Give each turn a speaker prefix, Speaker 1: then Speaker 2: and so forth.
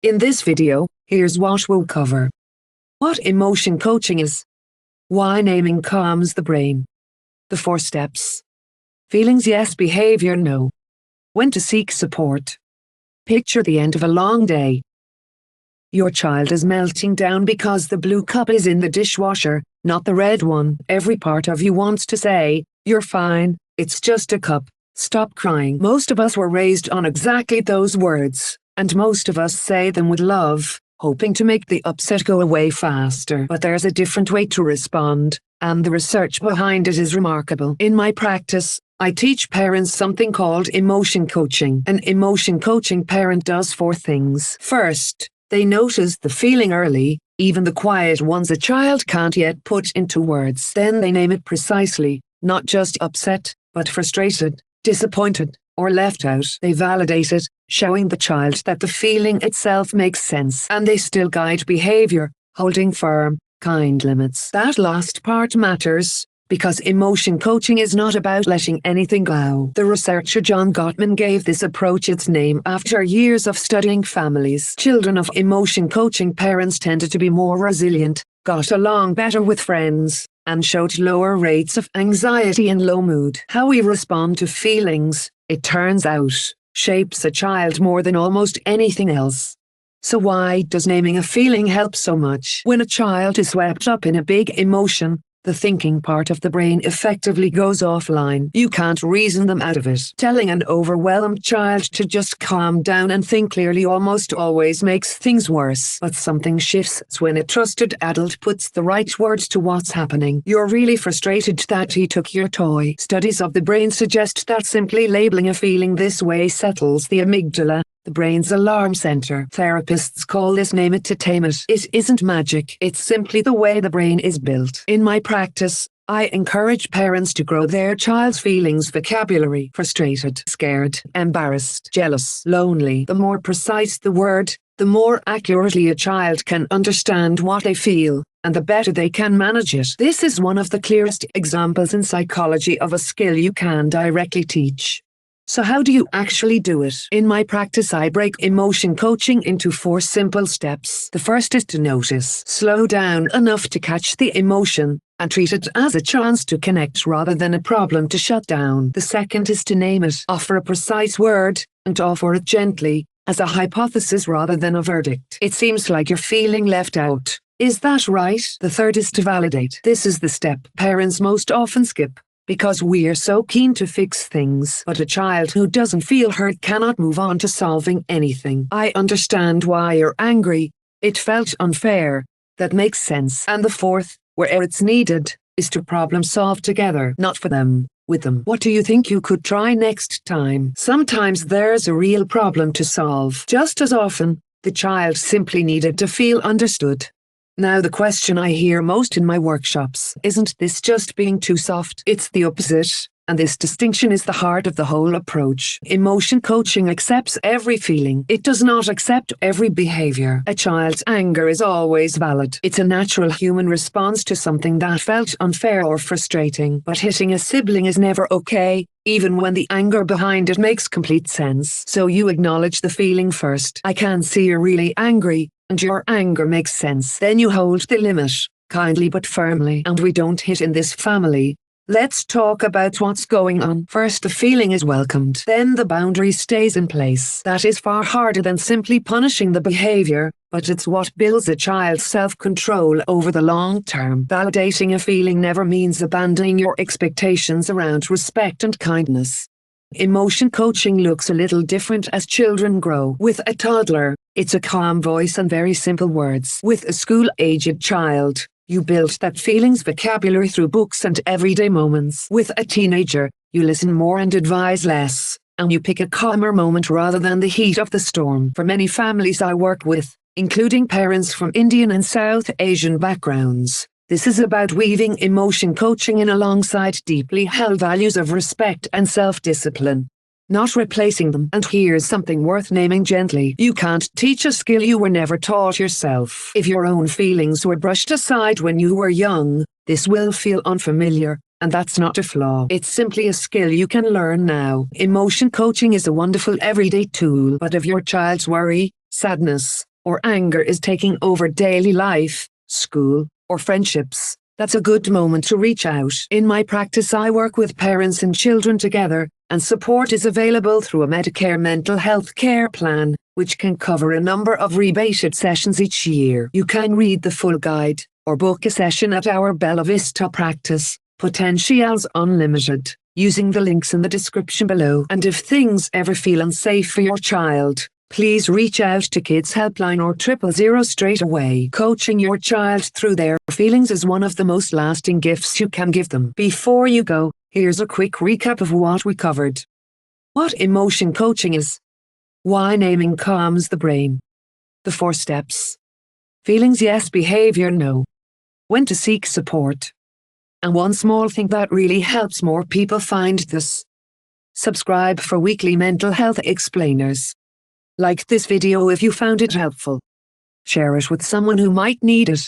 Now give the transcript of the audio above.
Speaker 1: In this video, here's what we'll cover. What emotion coaching is. Why naming calms the brain. The 4 steps. Feelings yes, behavior no. When to seek support. Picture the end of a long day. Your child is melting down because the blue cup is in the dishwasher, not the red one. Every part of you wants to say, "You're fine, it's just a cup. Stop crying." Most of us were raised on exactly those words, and most of us say them with love, hoping to make the upset go away faster. But there's a different way to respond, and the research behind it is remarkable. In my practice, I teach parents something called emotion coaching. An emotion coaching parent does 4 things. First, they notice the feeling early, even the quiet ones a child can't yet put into words. Then they name it precisely, not just upset, but frustrated, disappointed, or left out. They validate it, showing the child that the feeling itself makes sense, and they still guide behavior, holding firm, kind limits. That last part matters, because emotion coaching is not about letting anything go. The researcher John Gottman gave this approach its name after years of studying families. Children of emotion coaching parents tended to be more resilient, got along better with friends, and showed lower rates of anxiety and low mood. How we respond to feelings, it turns out, shapes a child more than almost anything else. So why does naming a feeling help so much? When a child is swept up in a big emotion, the thinking part of the brain effectively goes offline. You can't reason them out of it. Telling an overwhelmed child to just calm down and think clearly almost always makes things worse. But something shifts when a trusted adult puts the right words to what's happening. "You're really frustrated that he took your toy." Studies of the brain suggest that simply labeling a feeling this way settles the amygdala, the brain's alarm center. Therapists call this name it to tame it. It isn't magic, it's simply the way the brain is built. In my practice, I encourage parents to grow their child's feelings vocabulary. Frustrated, scared, embarrassed, jealous, lonely. The more precise the word, the more accurately a child can understand what they feel, and the better they can manage it. This is one of the clearest examples in psychology of a skill you can directly teach. So how do you actually do it? In my practice, I break emotion coaching into 4 simple steps. The first is to notice. Slow down enough to catch the emotion, and treat it as a chance to connect rather than a problem to shut down. The second is to name it. Offer a precise word, and offer it gently, as a hypothesis rather than a verdict. "It seems like you're feeling left out. Is that right?" The third is to validate. This is the step parents most often skip, because we're so keen to fix things. But a child who doesn't feel heard cannot move on to solving anything. "I understand why you're angry. It felt unfair." That makes sense. And the fourth, where it's needed, is to problem solve together, not for them, with them. "What do you think you could try next time?" Sometimes there's a real problem to solve. Just as often, the child simply needed to feel understood. Now the question I hear most in my workshops, "Isn't this just being too soft?" It's the opposite, and this distinction is the heart of the whole approach. Emotion coaching accepts every feeling. It does not accept every behavior. A child's anger is always valid. It's a natural human response to something that felt unfair or frustrating. But hitting a sibling is never okay, even when the anger behind it makes complete sense. So you acknowledge the feeling first. "I can see you're really angry, and your anger makes sense." Then you hold the limit, kindly but firmly. "And we don't hit in this family. Let's talk about what's going on." First the feeling is welcomed. Then the boundary stays in place. That is far harder than simply punishing the behavior, but it's what builds a child's self-control over the long term. Validating a feeling never means abandoning your expectations around respect and kindness. Emotion coaching looks a little different as children grow. With a toddler, it's a calm voice and very simple words. With a school-aged child, you build that feelings vocabulary through books and everyday moments. With a teenager, you listen more and advise less, and you pick a calmer moment rather than the heat of the storm. For many families I work with, including parents from Indian and South Asian backgrounds, this is about weaving emotion coaching in alongside deeply held values of respect and self-discipline, not replacing them. And here's something worth naming gently. You can't teach a skill you were never taught yourself. If your own feelings were brushed aside when you were young, this will feel unfamiliar, and that's not a flaw. It's simply a skill you can learn now. Emotion coaching is a wonderful everyday tool, but if your child's worry, sadness, or anger is taking over daily life, school, or friendships, that's a good moment to reach out. In my practice, I work with parents and children together, and support is available through a Medicare mental health care plan, which can cover a number of rebated sessions each year. You can read the full guide, or book a session at our Bella Vista practice, Potentialz Unlimited, using the links in the description below. And if things ever feel unsafe for your child, please reach out to Kids Helpline or 000 straight away. Coaching your child through their feelings is one of the most lasting gifts you can give them. Before you go, here's a quick recap of what we covered. What emotion coaching is. Why naming calms the brain. The 4 steps. Feelings yes, behavior no. When to seek support. And one small thing that really helps more people find this. Subscribe for weekly mental health explainers. Like this video if you found it helpful. Share it with someone who might need it.